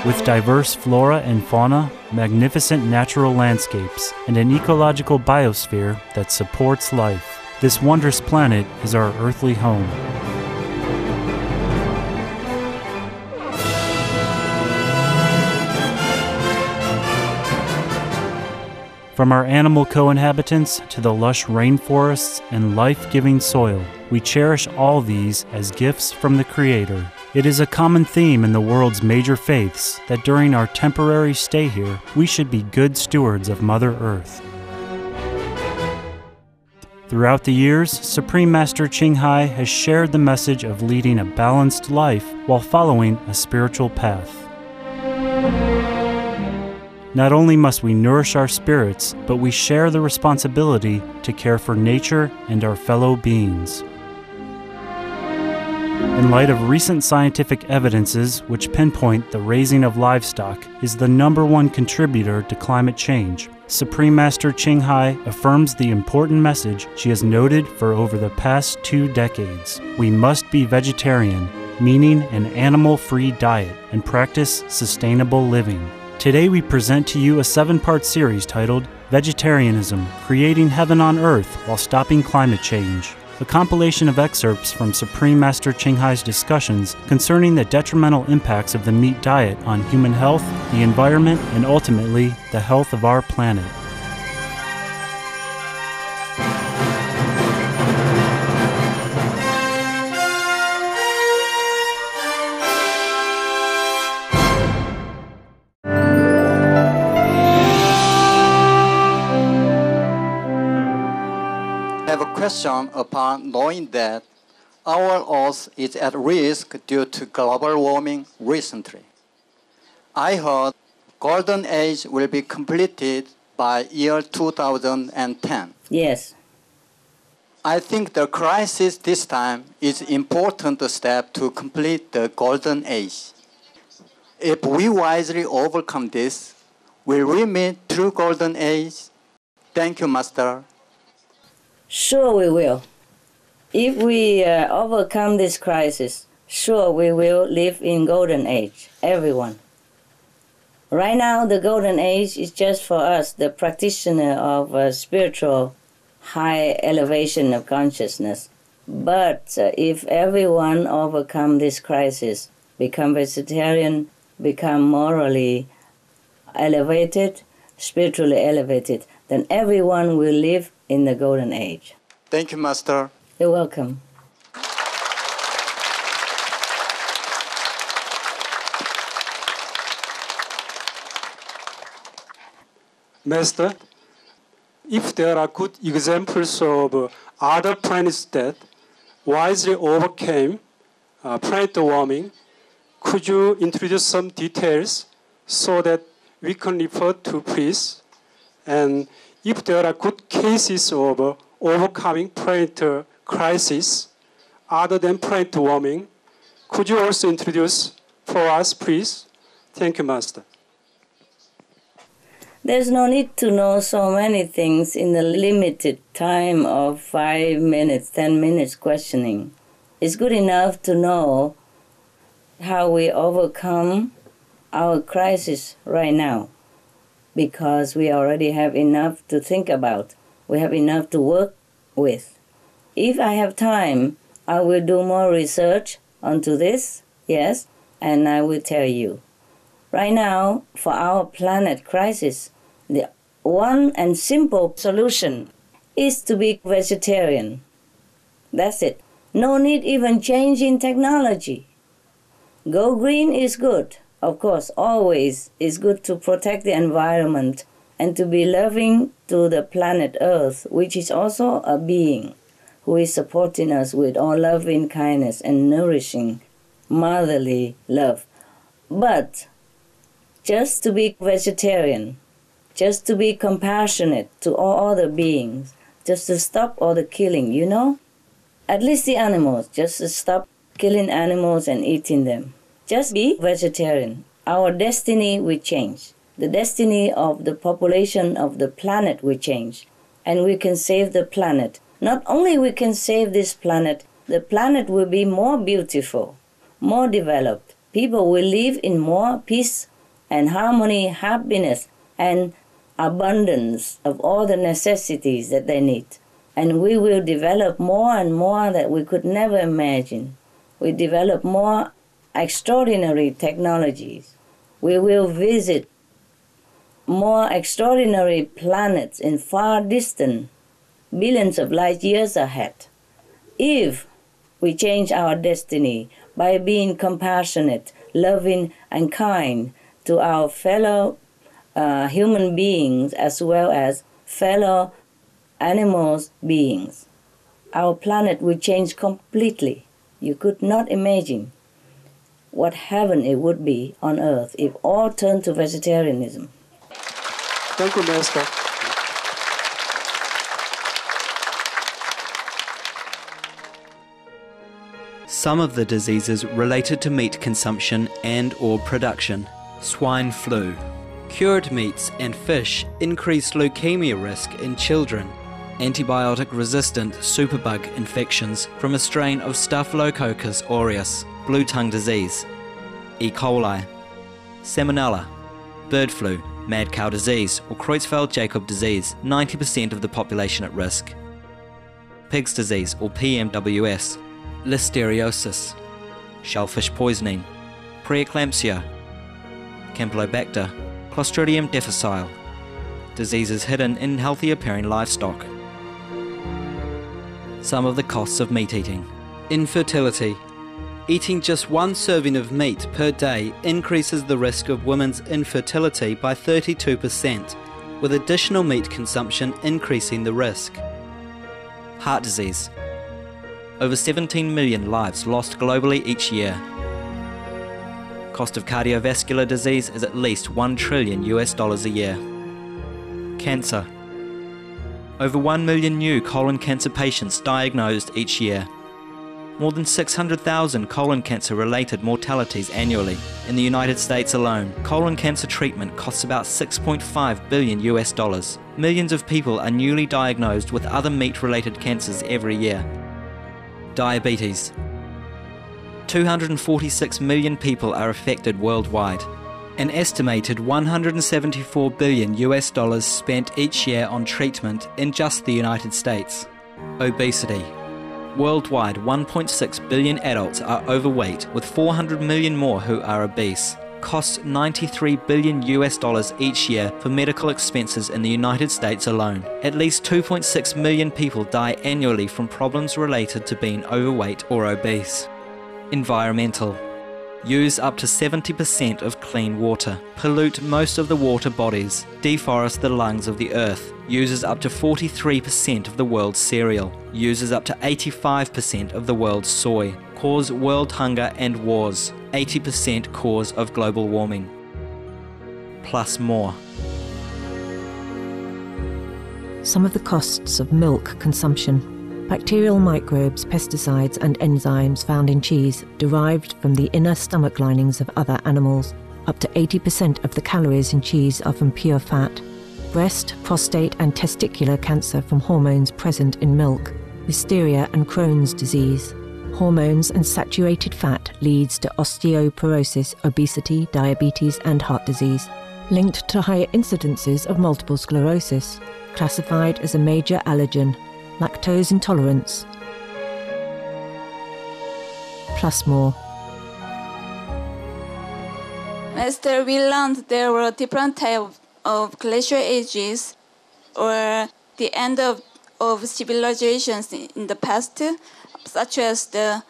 With diverse flora and fauna, magnificent natural landscapes, and an ecological biosphere that supports life, this wondrous planet is our earthly home. From our animal co-inhabitants to the lush rainforests and life-giving soil, we cherish all these as gifts from the Creator. It is a common theme in the world's major faiths that during our temporary stay here, we should be good stewards of Mother Earth. Throughout the years, Supreme Master Ching Hai has shared the message of leading a balanced life while following a spiritual path. Not only must we nourish our spirits, but we share the responsibility to care for nature and our fellow beings. In light of recent scientific evidences which pinpoint the raising of livestock is the #1 contributor to climate change, Supreme Master Ching Hai affirms the important message she has noted for over the past 2 decades. We must be vegetarian, meaning an animal-free diet, and practice sustainable living. Today we present to you a 7-part series titled Vegetarianism, Creating Heaven on Earth While Stopping Climate Change, a compilation of excerpts from Supreme Master Ching Hai's discussions concerning the detrimental impacts of the meat diet on human health, the environment, and ultimately the health of our planet. Question upon knowing that our Earth is at risk due to global warming recently. I heard Golden Age will be completed by year 2010. Yes. I think the crisis this time is an important step to complete the Golden Age. If we wisely overcome this, will we meet true Golden Age? Thank you, Master. Sure we will. If we overcome this crisis, sure we will live in Golden Age, everyone. Right now, the Golden Age is just for us, the practitioner of spiritual high elevation of consciousness. But if everyone overcome this crisis, become vegetarian, become morally elevated, spiritually elevated, then everyone will live in the Golden Age. Thank you, Master. You're welcome. Master, if there are good examples of other planets that wisely overcame planet warming, could you introduce some details so that we can refer to, please? And if there are good cases of overcoming planet crisis other than planet warming, could you also introduce for us, please? Thank you, Master. There's no need to know so many things in the limited time of 5 minutes, 10 minutes questioning. It's good enough to know how we overcome our crisis right now, because we already have enough to think about. We have enough to work with. If I have time, I will do more research onto this, yes, and I will tell you. Right now, for our planet crisis, the one and simple solution is to be vegetarian. That's it. No need even changing technology. Go green is good. Of course, always is good to protect the environment and to be loving to the planet Earth, which is also a being who is supporting us with all loving kindness and nourishing motherly love. But just to be vegetarian, just to be compassionate to all other beings, just to stop all the killing, you know? At least the animals, just to stop killing animals and eating them. Just be vegetarian. Our destiny will change. The destiny of the population of the planet will change. And we can save the planet. Not only we can save this planet, the planet will be more beautiful, more developed. People will live in more peace, and harmony, happiness, and abundance of all the necessities that they need. And we will develop more and more that we could never imagine. We develop more extraordinary technologies. We will visit more extraordinary planets in far distant, billions of light years ahead. If we change our destiny by being compassionate, loving, and kind to our fellow human beings as well as fellow animals beings, our planet will change completely. You could not imagine what heaven it would be on earth if all turned to vegetarianism. Thank you, Master. Some of the diseases related to meat consumption and or production. Swine flu. Cured meats and fish increase leukemia risk in children. Antibiotic-resistant superbug infections from a strain of Staphylococcus aureus, blue tongue disease. E. coli. Salmonella. Bird flu, mad cow disease or Creutzfeldt-Jakob disease, 90% of the population at risk. Pig's disease or PMWS. Listeriosis, shellfish poisoning, preeclampsia, Campylobacter, Clostridium difficile, diseases hidden in healthy appearing livestock. Some of the costs of meat eating. Infertility. Eating just one serving of meat per day increases the risk of women's infertility by 32%, with additional meat consumption increasing the risk. Heart disease. Over 17 million lives lost globally each year. Cost of cardiovascular disease is at least $1 trillion a year. Cancer. Over 1 million new colon cancer patients diagnosed each year. More than 600,000 colon cancer-related mortalities annually. In the United States alone, colon cancer treatment costs about $6.5 billion. Millions of people are newly diagnosed with other meat-related cancers every year. Diabetes. 246 million people are affected worldwide. An estimated $174 billion spent each year on treatment in just the United States. Obesity. Worldwide, 1.6 billion adults are overweight, with 400 million more who are obese. Costs $93 billion each year for medical expenses in the United States alone. At least 2.6 million people die annually from problems related to being overweight or obese. Environmental. Use up to 70% of clean water. Pollute most of the water bodies. Deforest the lungs of the earth. Uses up to 43% of the world's cereal. Uses up to 85% of the world's soy. Cause world hunger and wars. 80% cause of global warming. Plus more. Some of the costs of milk consumption. Bacterial microbes, pesticides and enzymes found in cheese derived from the inner stomach linings of other animals. Up to 80% of the calories in cheese are from pure fat. Breast, prostate and testicular cancer from hormones present in milk. Listeria and Crohn's disease. Hormones and saturated fat leads to osteoporosis, obesity, diabetes and heart disease. Linked to higher incidences of multiple sclerosis. Classified as a major allergen. Lactose intolerance. Plus more. Master, we learned there were different types of glacial ages or the end of civilizations in the past, such as the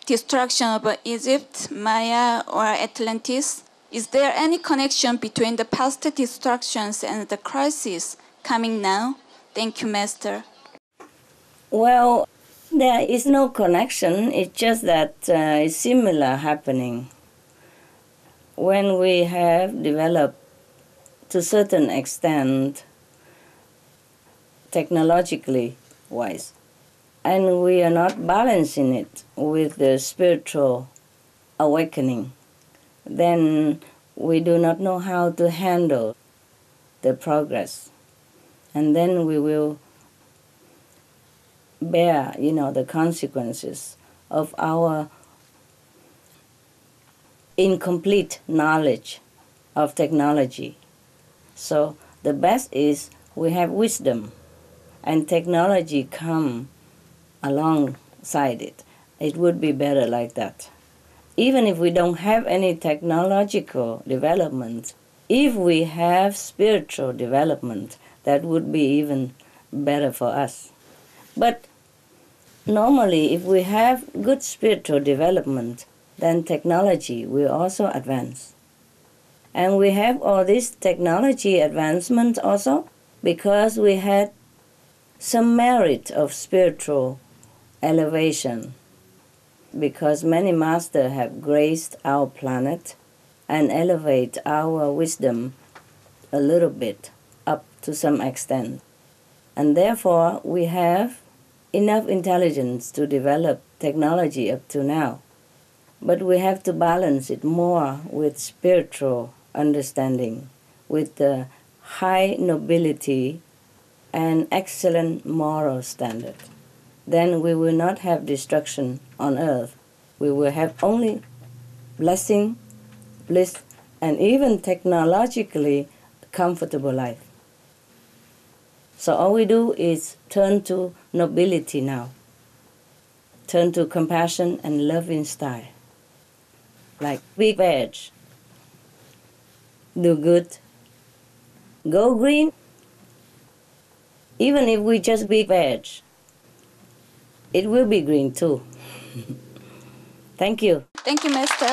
destruction of Egypt, Maya, or Atlantis. Is there any connection between the past destructions and the crisis coming now? Thank you, Master. Well, there is no connection. It's just that it's similar happening. When we have developed to a certain extent technologically wise, and we are not balancing it with the spiritual awakening, then we do not know how to handle the progress. And then we will bear, the consequences of our incomplete knowledge of technology. So the best is we have wisdom, and technology come alongside it. It would be better like that. Even if we don't have any technological development, if we have spiritual development, that would be even better for us. But normally, if we have good spiritual development, then technology will also advance. And we have all this technology advancement also because we had some merit of spiritual elevation, because many masters have graced our planet and elevate our wisdom a little bit up to some extent. And therefore, we have enough intelligence to develop technology up to now. But we have to balance it more with spiritual understanding, with the high nobility and excellent moral standard. Then we will not have destruction on earth. We will have only blessing, bliss, and even technologically comfortable life. So all we do is turn to nobility now. Turn to compassion and loving style. Like big veg. Do good. Go green. Even if we just big veg, it will be green too. Thank you. Thank you, Master.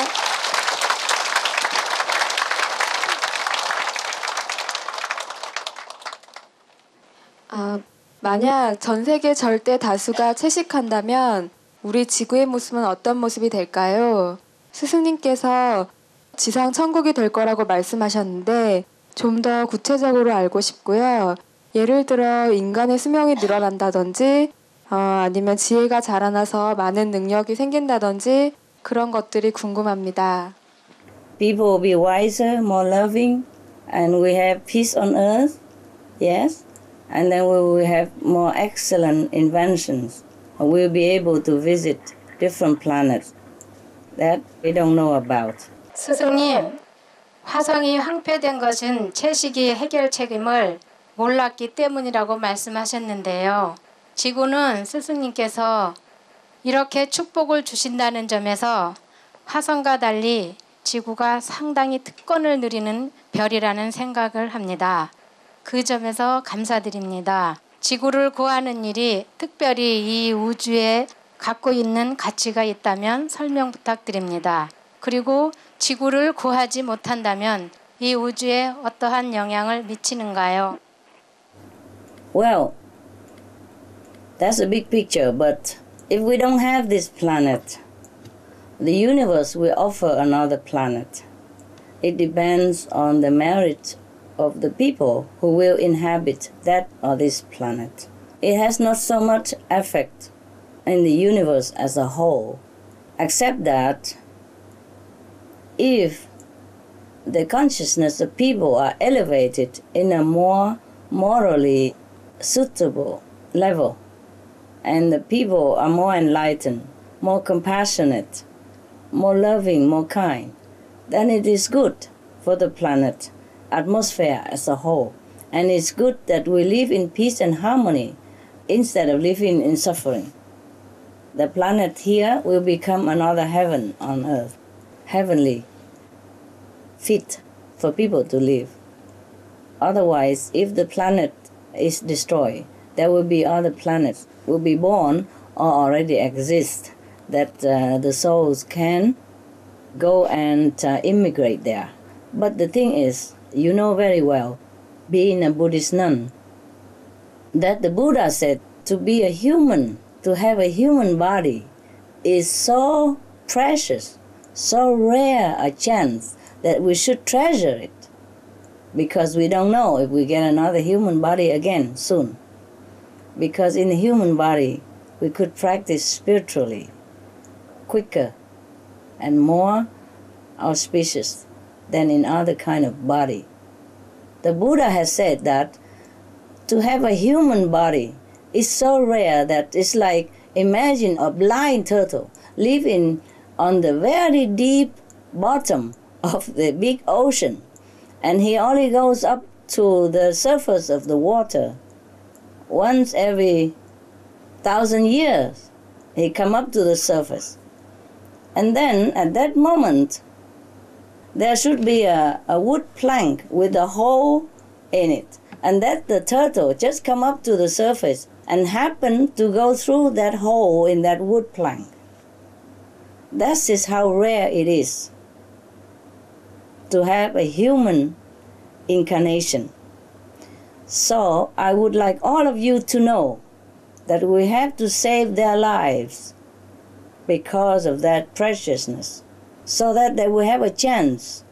만약 전 세계 절대 다수가 채식한다면 우리 지구의 모습은 어떤 모습이 될까요? 스승님께서 지상 천국이 될 거라고 말씀하셨는데 좀 더 구체적으로 알고 싶고요. 예를 들어 인간의 수명이 늘어난다든지 아니면 지혜가 자라나서 많은 능력이 생긴다든지 그런 것들이 궁금합니다. People will be wiser, more loving, and we have peace on earth, yes. And then we will have more excellent inventions. We'll be able to visit different planets that we don't know about. 스승님, 화성이 황폐된 것은 채식이 해결 책임을 몰랐기 때문이라고 말씀하셨는데요. 지구는 스승님께서 이렇게 축복을 주신다는 점에서 화성과 달리 지구가 상당히 특권을 누리는 별이라는 생각을 합니다. 그 점에서 감사드립니다. 지구를 구하는 일이 특별히 이 우주에 갖고 있는 가치가 있다면 설명 부탁드립니다. 그리고 지구를 구하지 못한다면 이 우주에 어떠한 영향을 미치는가요? Well, that's a big picture, but if we don't have this planet, the universe will offer another planet. It depends on the merit of the people who will inhabit that or this planet. It has not so much effect in the universe as a whole, except that if the consciousness of people are elevated in a more morally suitable level, and the people are more enlightened, more compassionate, more loving, more kind, then it is good for the planet atmosphere as a whole. And it's good that we live in peace and harmony instead of living in suffering. The planet here will become another heaven on earth, heavenly, fit for people to live. Otherwise, if the planet is destroyed, there will be other planets will be born or already exist that the souls can go and immigrate there. But the thing is, you know very well, being a Buddhist nun, that the Buddha said to be a human, to have a human body, is so precious, so rare a chance that we should treasure it, because we don't know if we get another human body again soon. Because in the human body, we could practice spiritually, quicker and more auspicious than in other kind of body. The Buddha has said that to have a human body is so rare that it's like, imagine a blind turtle living on the very deep bottom of the big ocean, And he only goes up to the surface of the water once every 1,000 years. He come up to the surface. And then at that moment, there should be a wood plank with a hole in it. And that the turtle just come up to the surface and happen to go through that hole in that wood plank. That is how rare it is to have a human incarnation. So I would like all of you to know that we have to save their lives because of that preciousness, so that they will have a chance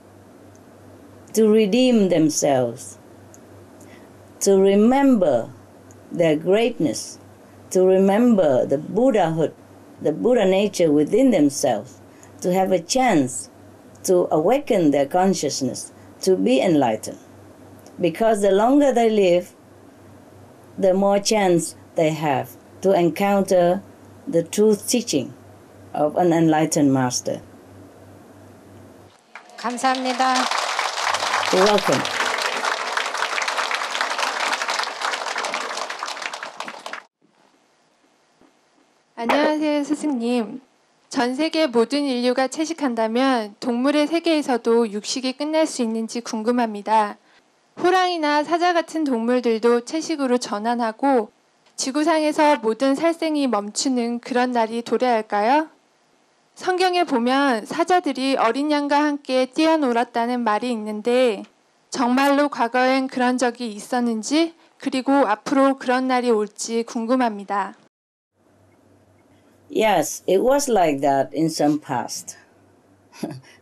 to redeem themselves, to remember their greatness, to remember the Buddhahood, the Buddha nature within themselves, to have a chance to awaken their consciousness, to be enlightened. Because the longer they live, the more chance they have to encounter the truth teaching of an enlightened master. 감사합니다. You're welcome. 안녕하세요, 스승님. 전 세계 모든 인류가 채식한다면 동물의 세계에서도 육식이 끝날 수 있는지 궁금합니다. 호랑이나 사자 같은 동물들도 채식으로 전환하고 지구상에서 모든 살생이 멈추는 그런 날이 도래할까요? 성경에 보면 사자들이 어린 양과 함께 뛰어놀았다는 말이 있는데 정말로 과거엔 그런 적이 있었는지 그리고 앞으로 그런 날이 올지 궁금합니다. Yes, it was like that in some past.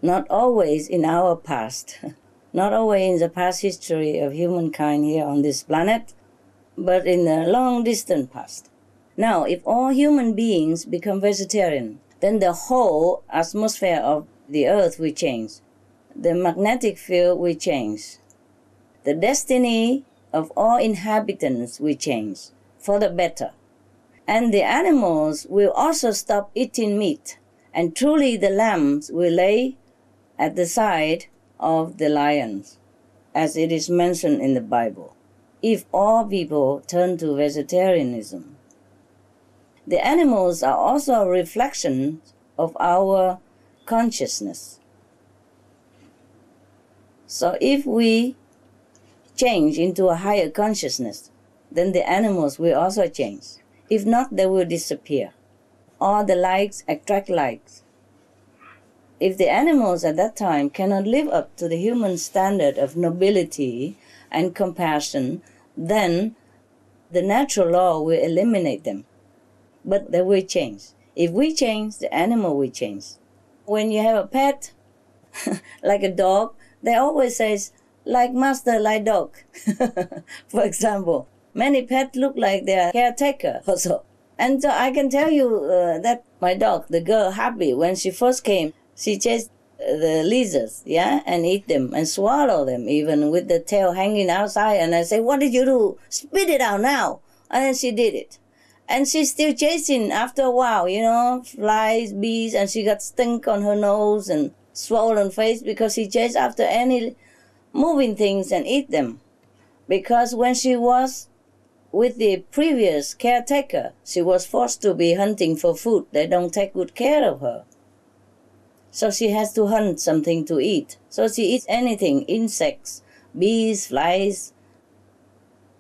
Not always in our past. Not always in the past history of humankind here on this planet, but in the long distant past. Now, if all human beings become vegetarian, then the whole atmosphere of the earth will change. The magnetic field will change. The destiny of all inhabitants will change for the better. And the animals will also stop eating meat. And truly the lambs will lay at the side of the lions, as it is mentioned in the Bible, if all people turn to vegetarianism. The animals are also a reflection of our consciousness. So if we change into a higher consciousness, then the animals will also change. If not, they will disappear. All the likes attract likes. If the animals at that time cannot live up to the human standard of nobility and compassion, then the natural law will eliminate them. But they will change. If we change, the animal will change. When you have a pet, like a dog, they always say, like master, like dog. For example, many pets look like their caretaker also. And so I can tell you that my dog, the girl, Happy, when she first came, she chased the lizards, yeah, and eat them and swallow them, even with the tail hanging outside. And I say, what did you do? Spit it out now. And then she did it. And she's still chasing after a while, you know, flies, bees, and she got stink on her nose and swollen face because she chased after any moving things and eat them. Because when she was with the previous caretaker, she was forced to be hunting for food. They don't take good care of her. So she has to hunt something to eat. So she eats anything, insects, bees, flies,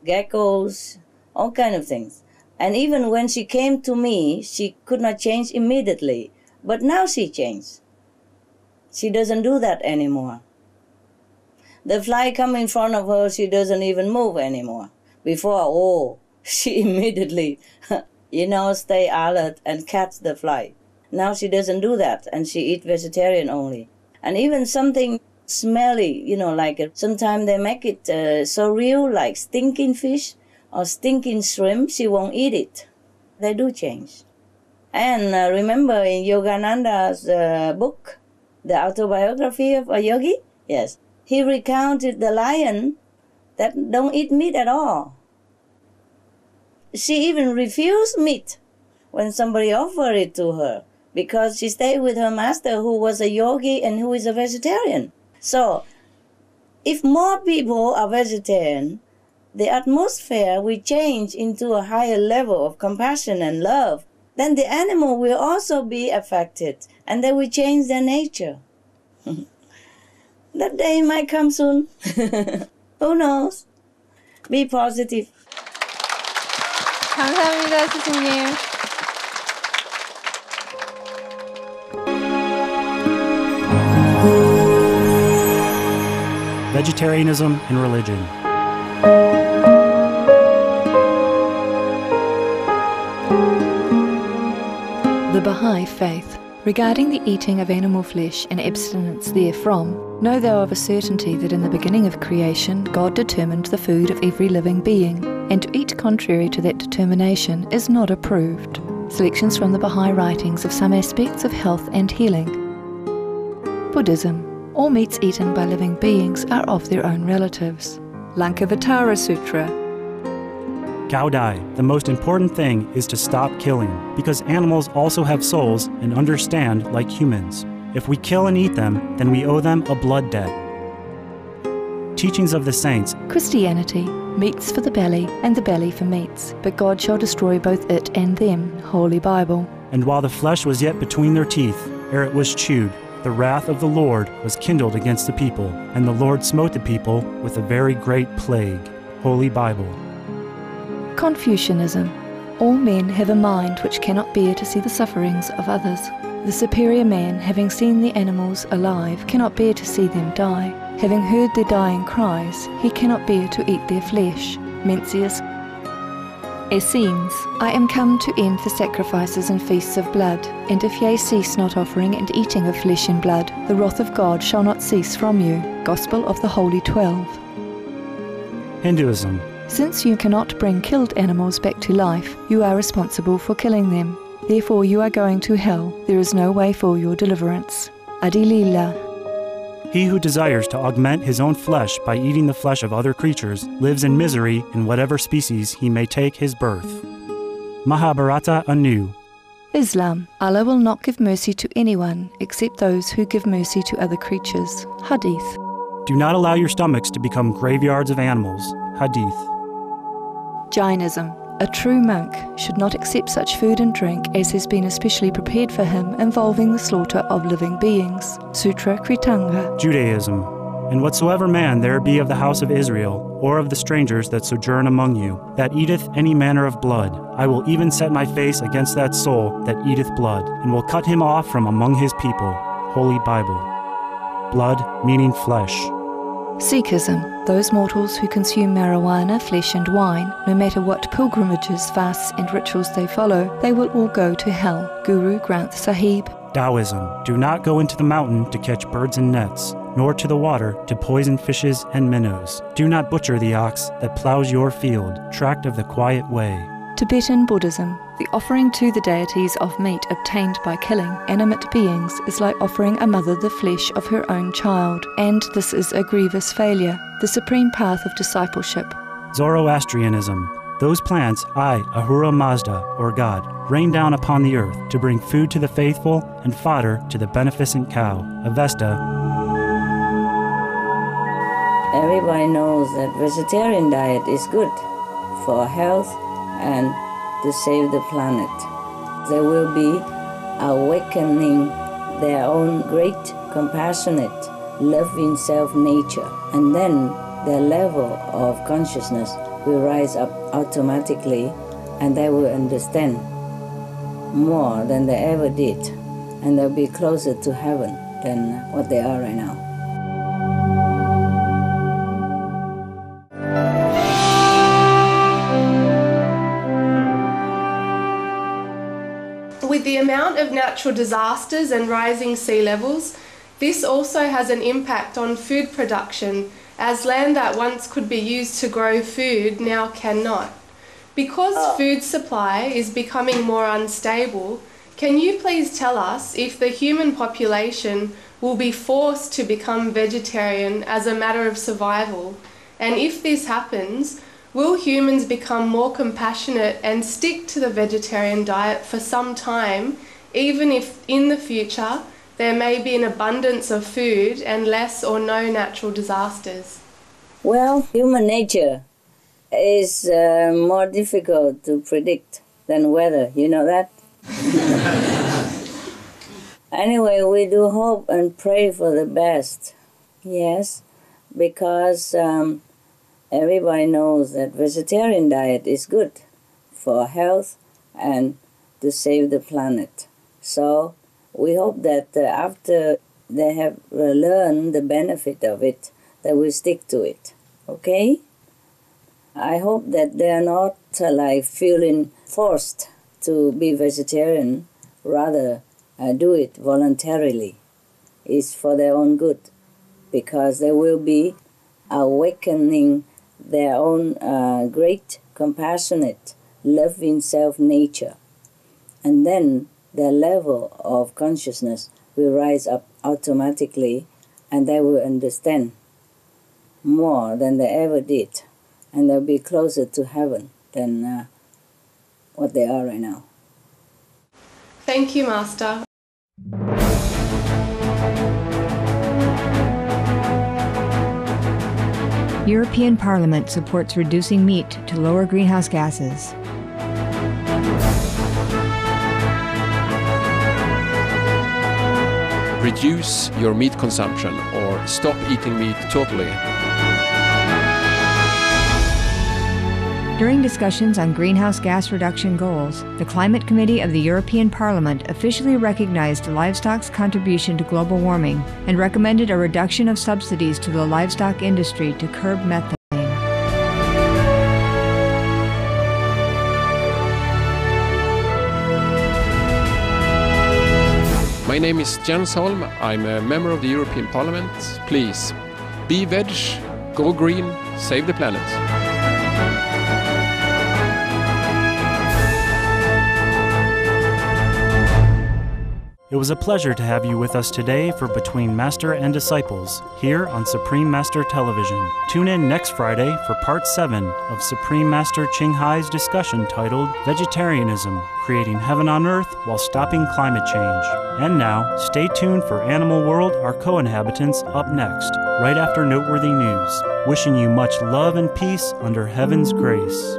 geckos, all kind of things. And even when she came to me, she could not change immediately. But now she changed. She doesn't do that anymore. The fly comes in front of her, she doesn't even move anymore. Before, she immediately, stay alert and catch the fly. Now she doesn't do that, and she eats vegetarian only. And even something smelly, like sometimes they make it so real, like stinking fish or stinking shrimp, she won't eat it. They do change. And remember in Yogananda's book, The Autobiography of a Yogi? Yes. He recounted the lion that don't eat meat at all. She even refused meat when somebody offered it to her because she stayed with her master who was a yogi and who is a vegetarian. So If more people are vegetarian, the atmosphere will change into a higher level of compassion and love. Then the animal will also be affected, and they will change their nature. That day might come soon. Who knows? Be positive. 감사합니다, 스승님. Vegetarianism and religion. The Baha'i Faith. Regarding the eating of animal flesh and abstinence therefrom, know thou of a certainty that in the beginning of creation God determined the food of every living being, and to eat contrary to that determination is not approved. Selections from the Baha'i writings of some aspects of health and healing. Buddhism. All meats eaten by living beings are of their own relatives. Lankavatara Sutra. Gao Dai, the most important thing is to stop killing, because animals also have souls and understand like humans. If we kill and eat them, then we owe them a blood debt. Teachings of the Saints. Christianity. Meats for the belly, and the belly for meats, but God shall destroy both it and them. Holy Bible. And while the flesh was yet between their teeth, ere it was chewed, the wrath of the Lord was kindled against the people, and the Lord smote the people with a very great plague. Holy Bible. Confucianism. All men have a mind which cannot bear to see the sufferings of others. The superior man, having seen the animals alive, cannot bear to see them die. Having heard their dying cries, he cannot bear to eat their flesh. Mencius. Essenes. I am come to end the sacrifices and feasts of blood, and if ye cease not offering and eating of flesh and blood, the wrath of God shall not cease from you. Gospel of the Holy 12. Hinduism. Since you cannot bring killed animals back to life, you are responsible for killing them. Therefore you are going to hell. There is no way for your deliverance. Adilila. He who desires to augment his own flesh by eating the flesh of other creatures lives in misery in whatever species he may take his birth. Mahabharata anew. Islam. Allah will not give mercy to anyone except those who give mercy to other creatures. Hadith. Do not allow your stomachs to become graveyards of animals. Hadith. Jainism. A true monk should not accept such food and drink as has been especially prepared for him involving the slaughter of living beings. Sutra Kritanga. Judaism. And whatsoever man there be of the house of Israel, or of the strangers that sojourn among you, that eateth any manner of blood, I will even set my face against that soul that eateth blood, and will cut him off from among his people. Holy Bible. Blood meaning flesh. Sikhism. Those mortals who consume marijuana, flesh and wine, no matter what pilgrimages, fasts and rituals they follow, they will all go to hell. Guru Granth Sahib. Taoism. Do not go into the mountain to catch birds and nets, nor to the water to poison fishes and minnows. Do not butcher the ox that plows your field, tract of the quiet way. Tibetan Buddhism. The offering to the deities of meat obtained by killing animate beings is like offering a mother the flesh of her own child, and this is a grievous failure, the supreme path of discipleship. Zoroastrianism. Those plants I, Ahura Mazda, or God, rain down upon the earth to bring food to the faithful and fodder to the beneficent cow. Avesta. Everybody knows that vegetarian diet is good for health and to save the planet. They will be awakening their own great, compassionate, loving self-nature, and then their level of consciousness will rise up automatically, and they will understand more than they ever did, and they'll be closer to heaven than what they are right now. With the amount of natural disasters and rising sea levels, this also has an impact on food production, as land that once could be used to grow food now cannot. Because food supply is becoming more unstable, can you please tell us if the human population will be forced to become vegetarian as a matter of survival? And if this happens, will humans become more compassionate and stick to the vegetarian diet for some time, even if in the future there may be an abundance of food and less or no natural disasters? Well, human nature is more difficult to predict than weather. You know that? Anyway, we do hope and pray for the best. Yes, because everybody knows that vegetarian diet is good for health and to save the planet. So we hope that after they have learned the benefit of it, they will stick to it. Okay? I hope that they are not feeling forced to be vegetarian, rather do it voluntarily. It's for their own good, because they will be awakening their own great, compassionate, loving self-nature. And then their level of consciousness will rise up automatically, and they will understand more than they ever did. And they'll be closer to heaven than what they are right now. Thank you, Master. European Parliament supports reducing meat to lower greenhouse gases. Reduce your meat consumption or stop eating meat totally. During discussions on greenhouse gas reduction goals, the Climate Committee of the European Parliament officially recognized livestock's contribution to global warming and recommended a reduction of subsidies to the livestock industry to curb methane. My name is Jens Holm. I'm a member of the European Parliament. Please, be veg, go green, save the planet. It was a pleasure to have you with us today for Between Master and Disciples here on Supreme Master Television. Tune in next Friday for Part 7 of Supreme Master Ching Hai's discussion titled Vegetarianism, Creating Heaven on Earth While Stopping Climate Change. And now, stay tuned for Animal World, Our Co-Inhabitants up next, right after Noteworthy News. Wishing you much love and peace under heaven's grace.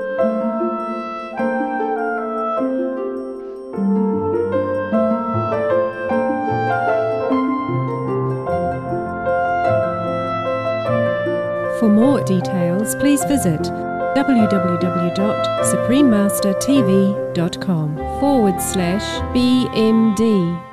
For more details, please visit www.suprememastertv.com/BMD.